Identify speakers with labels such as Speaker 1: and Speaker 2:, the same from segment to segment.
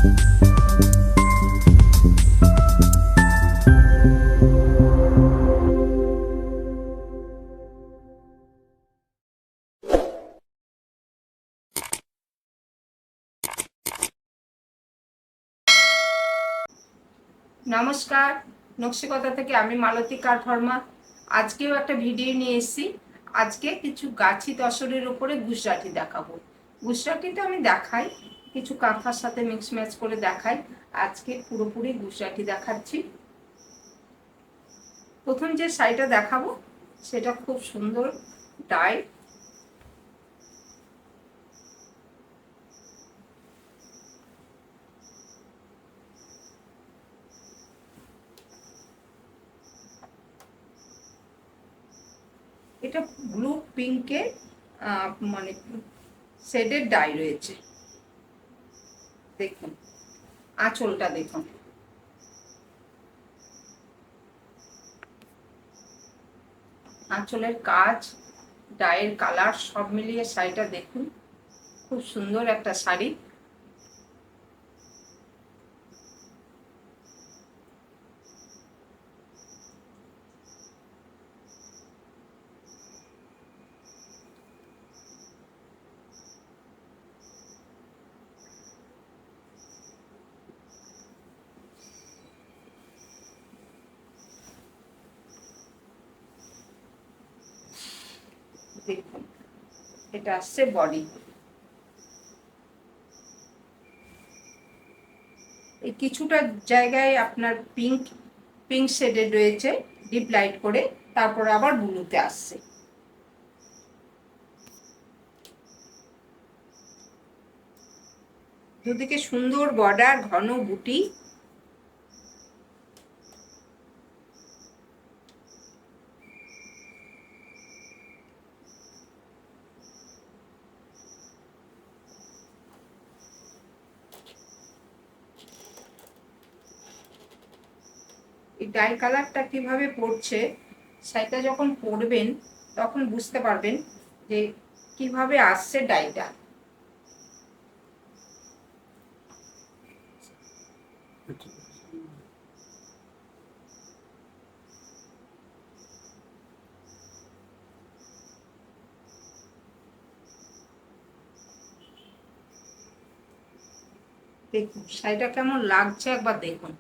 Speaker 1: নমস্কার, নকশিকতা থেকে আমি মালতী কার্ড ফার্মা। আজকেও একটা ভিডিও নিয়ে এসেছি। আজকে কিছু গাছি তসরের উপরে গুজরাটি দেখাবো। গুজরাটিটা আমি দেখাই, কিছু কাঁথার সাথে মিক্স ম্যাচ করে দেখাই। আজকে পুরোপুরি গুজরাটি দেখাচ্ছি। প্রথম যে শাড়িটা দেখাবো সেটা খুব সুন্দর ডাই। এটা ব্লু পিঙ্কের মানে শেডের ডাই রয়েছে। দেখুন আঁচলটা দেখুন, আঁচলের কাজ, ডায়ের কালার সব মিলিয়ে শাড়িটা দেখুন, খুব সুন্দর একটা শাড়ি। দেখুন এটা আসছে বডি। এই কিছুটা জায়গায় আপনার পিঙ্ক পিঙ্ক শেডের রয়েছে ডিপ লাইট করে, তারপর আবার ব্লুতে আসছে। দুদিকে সুন্দর বর্ডার, ঘন বুটি। এই ডাই কালারটা কিভাবে পড়ছে, সেটা যখন পরবেন তখন বুঝতে পারবেন যে কিভাবে আসছে ডাইটা। দেখুন শাড়িটা কেমন লাগছে একবার দেখুন।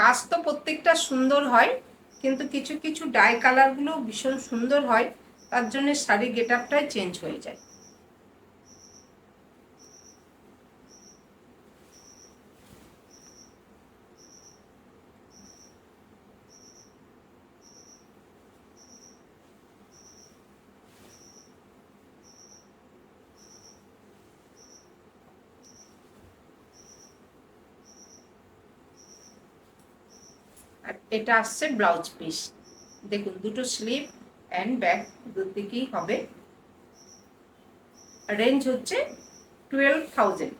Speaker 1: কাজ তো প্রত্যেকটা সুন্দর হয়, কিন্তু কিছু কিছু ডাই কালারগুলো ভীষণ সুন্দর হয়, তার জন্য শাড়ির গেট আপটাই চেঞ্জ হয়ে যায়। আর এটা আসছে ব্লাউজ পিস। দেখুন দুটো স্লিভ অ্যান্ড ব্যাক দুদিকেই হবে। রেঞ্জ হচ্ছে 12,000।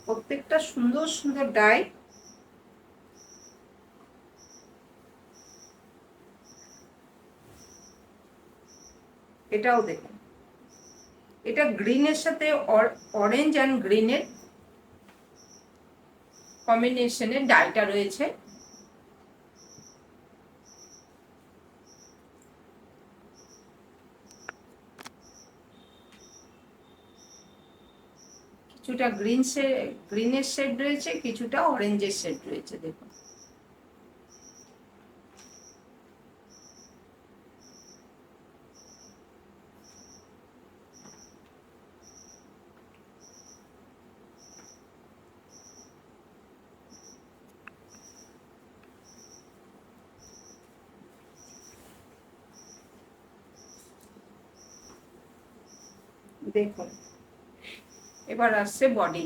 Speaker 1: প্রত্যেকটা সুন্দর সুন্দর ডাই। এটাও দেখুন, এটা গ্রিনের সাথে অরেঞ্জ অ্যান্ড গ্রিনের কম্বিনেশনের ডাইটা রয়েছে। কিছুটা গ্রিনের শেড রয়েছে, কিছুটা অরেঞ্জের শেড রয়েছে। দেখুন দেখুন এবার আসছে বডি।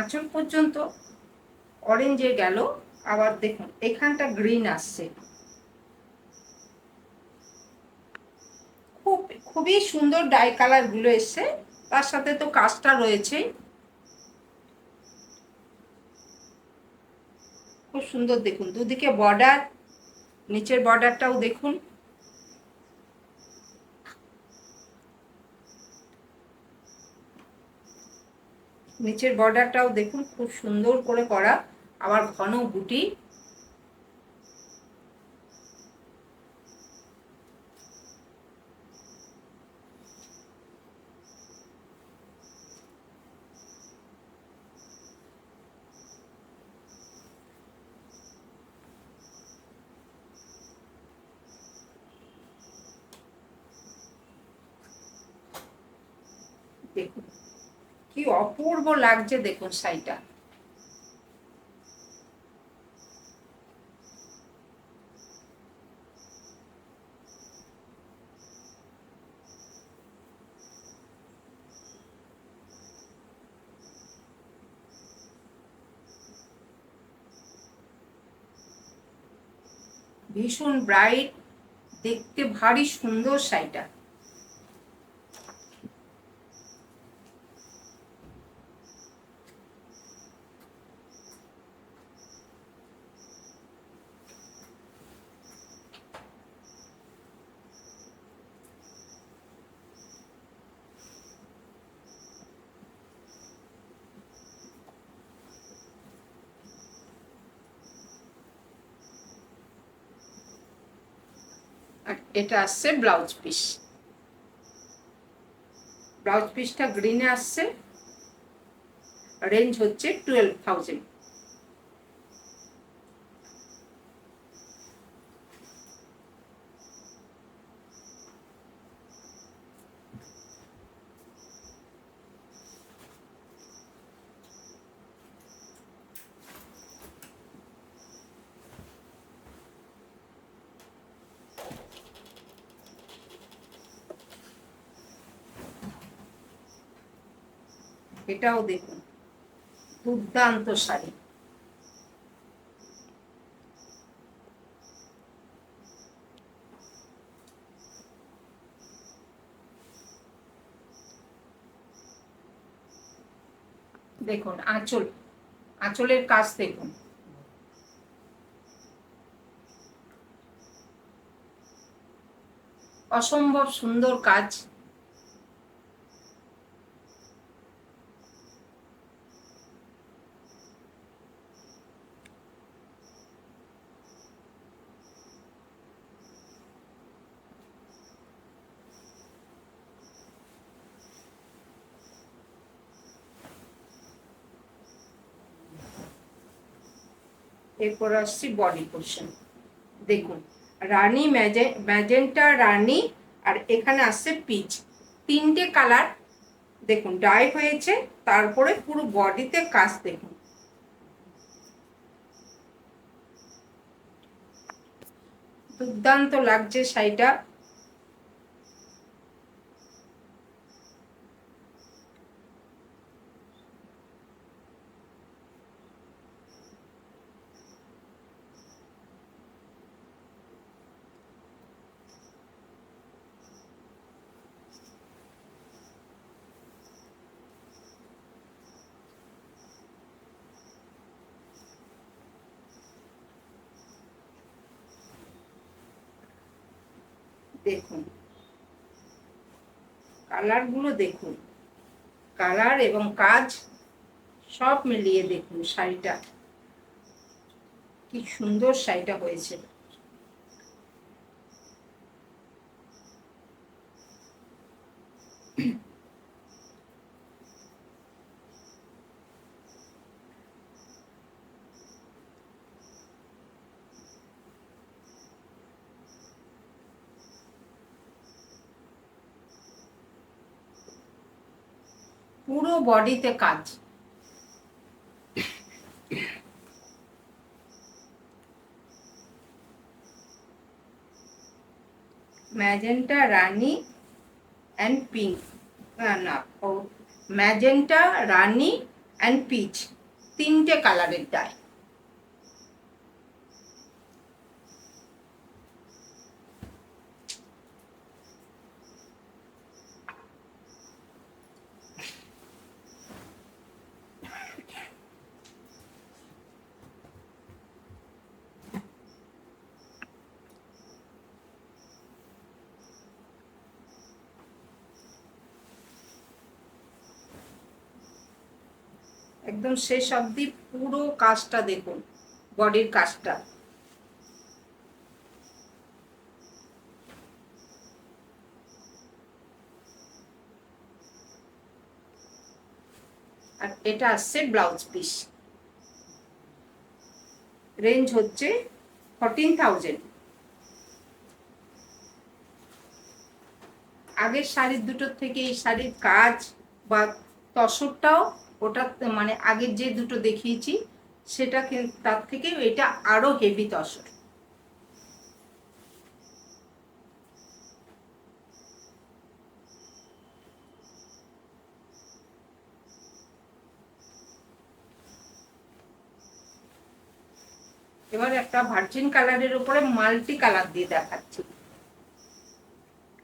Speaker 1: আঁচল পর্যন্ত অরেঞ্জে গেল, আবার দেখুন এখানটা গ্রিন আসছে। খুবই সুন্দর ডাই কালার গুলো এসছে, তার সাথে তো কাজটা রয়েছে। খুব সুন্দর দেখুন, দুদিকে বর্ডার, নিচের বর্ডারটাও দেখুন। নিচের বর্ডারটাও দেখুন, খুব সুন্দর করে করা, আবার ঘন বুটি। দেখুন কি অপূর্ব লাগছে, দেখুন শাড়িটা। ভীষণ ব্রাইট, দেখতে ভারী সুন্দর শাড়িটা। আর এটা আসছে ব্লাউজ পিস। ব্লাউজ পিসটা গ্রিনে আসছে, রেঞ্জ হচ্ছে 12,000। এটাও দেখুন দুর্দান্ত শাড়ি। দেখুন আঁচল, আঁচলের কাজ দেখুন, অসম্ভব সুন্দর কাজ। এরপর আসছি বডি পোর্শন। দেখুন রানী, ম্যাজেন্টা রানী, আর এখানে আসছে পিচ, তিনটে কালার দেখুন ডাই হয়েছে। তারপরে পুরো বডিতে কাজ দেখুন, দুর্দান্ত লাগছে শাড়িটা। দেখুন কালারগুলো দেখুন, কালার এবং কাজ সব মিলিয়ে দেখুন শাড়িটা কি সুন্দর শাড়িটা হয়েছে। পুরো বডিতে কাজ। ম্যাজেন্টা, রানি অ্যান্ড পিঙ্ক, না ও ম্যাজেন্টা, রানি অ্যান্ড পিচ, তিনটে কালারের ডাই। একদম শেষ অবধি পুরো কাজটা দেখুন, বডির কাজটা। আর এটা আসছে ব্লাউজ পিস, রেঞ্জ হচ্ছে 14,000। আগের শাড়ির দুটোর থেকে এই শাড়ির কাজ বা তসরটাও, ওটা মানে আগের যে দুটো দেখিয়েছি সেটা তার থেকে এটা আরো হেভি তসর। এবার একটা ভার্জিন কালারের উপরে মাল্টি কালার দিয়ে দেখাচ্ছি।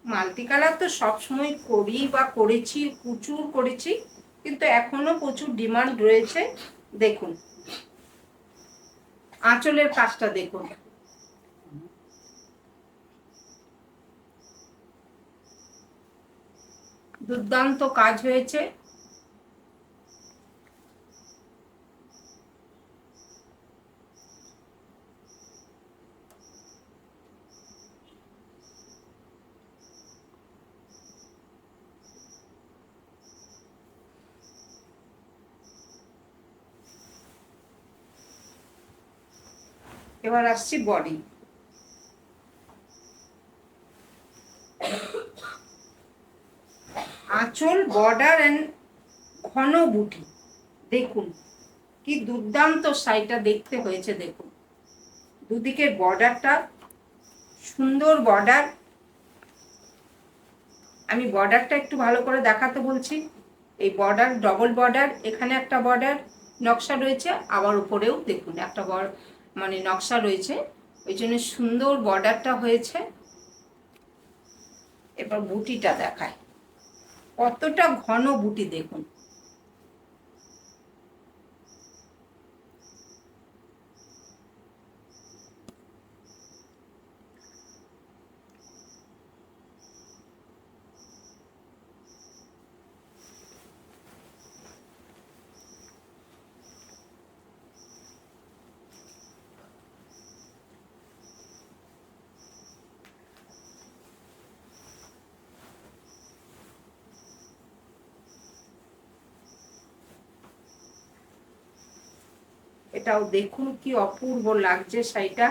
Speaker 1: মাল্টি কালার তো সবসময় করি বা করেছি, প্রচুর করেছি, কিন্তু এখনো প্রচুর ডিমান্ড রয়েছে। দেখুন আঁচলের কাজটা দেখুন, দুর্দান্ত কাজ হয়েছে। এবার আসছি বডি। আঁচল, বর্ডার অ্যান্ড ঘন বুটি, দেখুন কি দুর্দান্ত শাড়িটা দেখতে হয়েছে। দেখুন দুদিকের বর্ডারটা সুন্দর বর্ডার। আমি বর্ডারটা একটু ভালো করে দেখাতে বলছি। এই বর্ডার ডবল বর্ডার, এখানে একটা বর্ডার নকশা রয়েছে, আবার উপরেও দেখুন একটা মানে নকশা রয়েছে, ওই জন্য সুন্দর বর্ডারটা হয়েছে। এবার বুটিটা দেখায়, কতটা ঘন বুটি দেখুন। এটাও দেখুন কি অপূর্ব লাগছে শাড়িটা।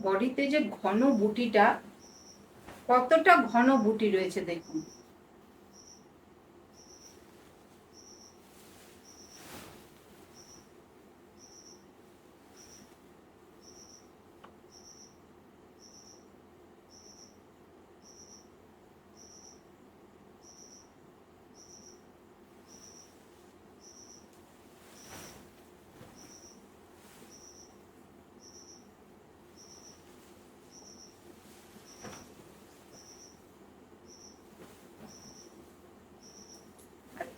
Speaker 1: বডিতে যে ঘন বুটিটা, কতটা ঘন বুটি রয়েছে দেখুন।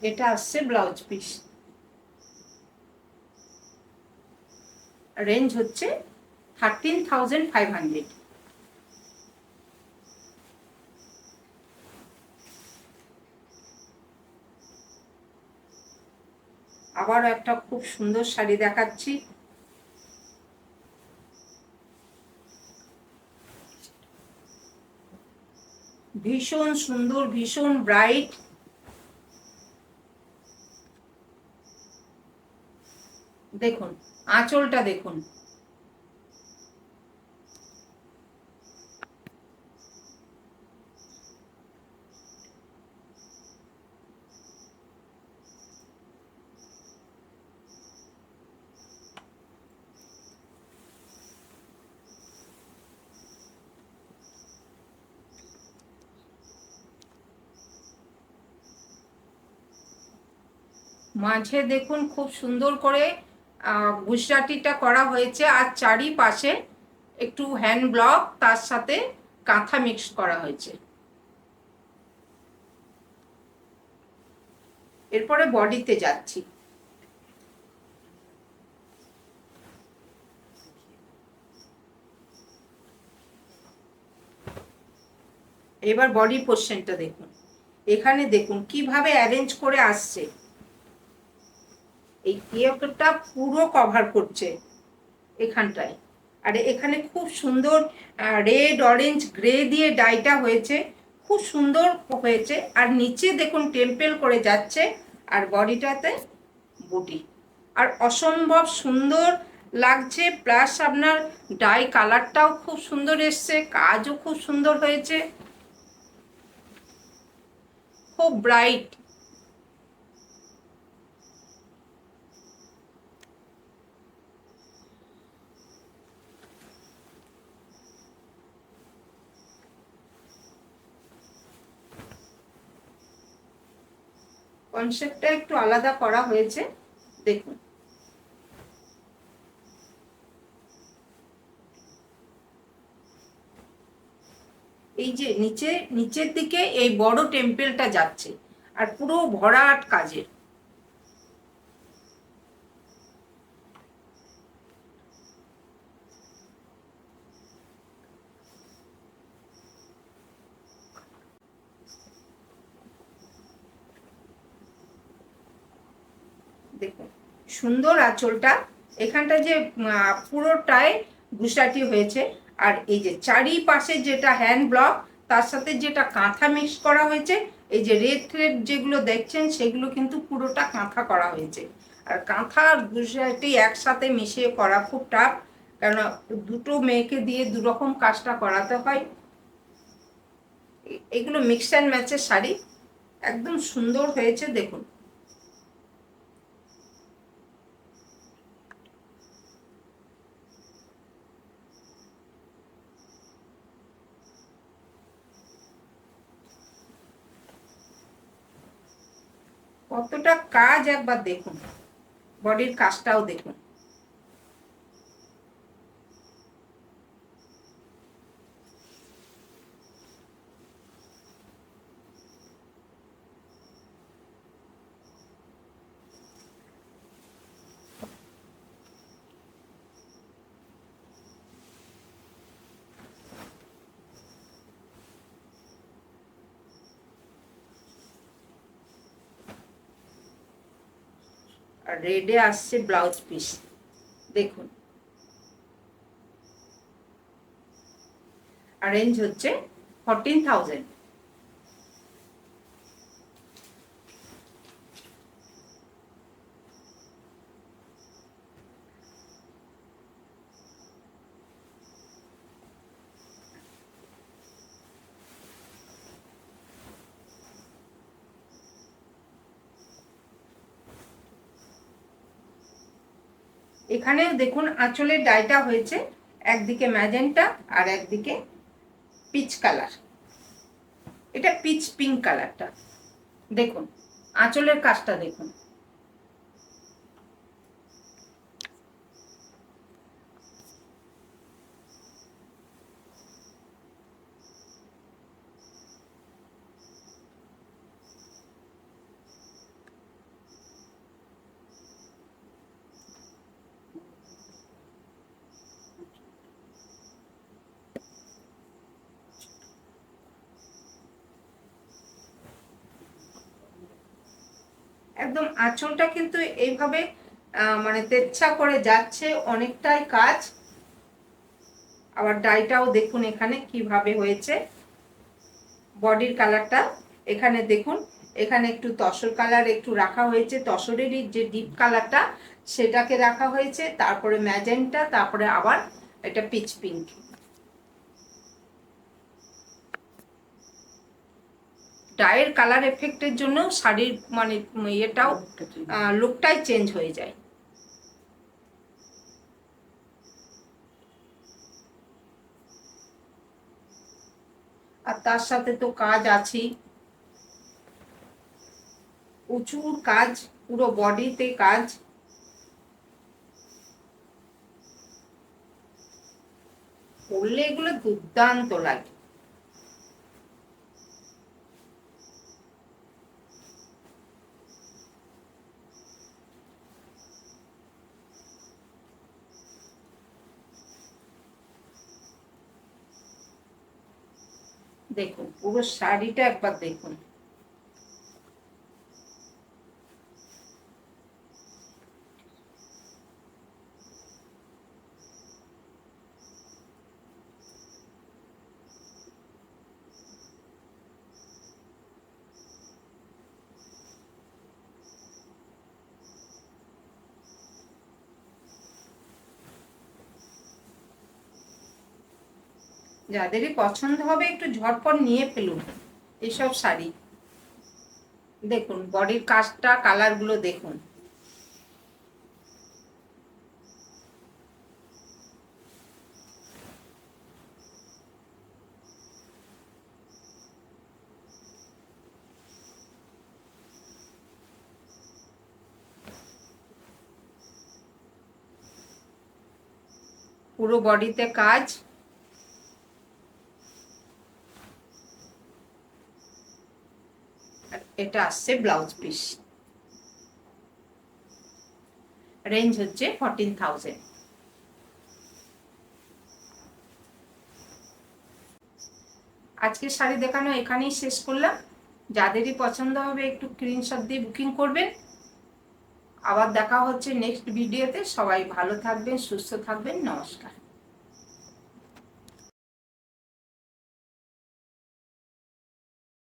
Speaker 1: এটা আসছে ব্লাউজ পিস, রেঞ্জ হচ্ছে 13,500। আবারও একটা খুব সুন্দর শাড়ি দেখাচ্ছি। ভীষণ সুন্দর, ভীষণ ব্রাইট। দেখুন আঁচলটা দেখুন, মাঝে দেখুন খুব সুন্দর করে গুজরাটিটা করা হয়েছে, আর চারিপাশে একটু হ্যান্ড ব্লক, তার সাথে কাঁথা মিক্স করা হয়েছে। এরপরে বডিতে যাচ্ছি। এবার বডি পোর্শনটা দেখুন, এখানে দেখুন কিভাবে অ্যারেঞ্জ করে আসছে। এই ইয়োগটা পুরো কভার করছে এখানটায়, আর এখানে খুব সুন্দর রেড অরেঞ্জ গ্রে দিয়ে ডাইটা হয়েছে, খুব সুন্দর হয়েছে। আর নিচে দেখুন টেম্পেল করে যাচ্ছে, আর বডিটাতে বুটি, আর অসম্ভব সুন্দর লাগছে। প্লাস আপনার ডাই কালারটাও খুব সুন্দর এসছে, কাজও খুব সুন্দর হয়েছে, খুব ব্রাইট। কনসেপ্টটা একটু আলাদা করা হয়েছে, দেখুন। এই যে নিচের দিকে এই বড় টেম্পেলটা যাচ্ছে, আর পুরো ভরাট কাজের। দেখুন সুন্দর আঁচলটা, এখানটা যে পুরোটাই গুজরাটি হয়েছে, আর এই যে চারিপাশে যেটা হ্যান্ড ব্লক, তার সাথে যেটা কাঁথা মিক্স করা হয়েছে, এই যে রেড থ্রেড যেগুলো দেখছেন সেগুলো কিন্তু পুরোটা কাঁথা করা হয়েছে। আর কাঁথা আর গুজরাটি একসাথে মিশিয়ে করা খুব টাফ, কেননা দুটো মেয়েকে দিয়ে দুরকম কাজটা করাতে হয়। এগুলো মিক্স অ্যান্ড ম্যাচের শাড়ি, একদম সুন্দর হয়েছে দেখুন। কতটা কাজ একবার দেখুন, বডির কাজটাও দেখুন। আর রেডে আসছে ব্লাউজ পিস, দেখুন। আর রেঞ্জ হচ্ছে 14,000। এখানেও দেখুন আঁচলের ডাইটা হয়েছে, একদিকে ম্যাজেন্টা আর একদিকে পিচ কালার, এটা পিচ পিঙ্ক কালারটা। দেখুন আঁচলের কাজটা দেখুন। একদম আঁচলটা কিন্তু এইভাবে মানে তেচ্ছা করে যাচ্ছে, অনেকটাই কাজ। আবার ডাইটাও দেখুন এখানে কিভাবে হয়েছে, বডির কালারটা এখানে দেখুন, এখানে একটু তসর কালার একটু রাখা হয়েছে, তসরেরই যে ডিপ কালারটা সেটাকে রাখা হয়েছে, তারপরে ম্যাজেন্টা, তারপরে আবার এটা পিচ পিঙ্ক। ডায়ের কালার এফেক্টের জন্য শাড়ির মানে এটাও লুকটাই চেঞ্জ হয়ে যায়। আর তার সাথে তো কাজ আছেই, প্রচুর কাজ, পুরো বডিতে কাজ। পরলে এগুলো দুর্দান্ত লাগে। দেখুন পুরো শাড়িটা একবার দেখুন। যাদেরই পছন্দ হবে একটু ঝটপট নিয়ে ফেলুন এইসব শাড়ি। দেখুন বডির কাজটা, কালারগুলো দেখুন। পুরো বডিতে কাজ। আর এটা আসছে ব্লাউজ পিস, রেঞ্জ হচ্ছে 14,000। আজকে শাড়ি দেখানো এখানেই শেষ করলাম। যাদেরই পছন্দ হবে একটু স্ক্রিনশট দিয়ে বুকিং করবেন। আবার দেখা হচ্ছে নেক্সট ভিডিওতে। সবাই ভালো থাকবেন, সুস্থ থাকবেন, নমস্কার।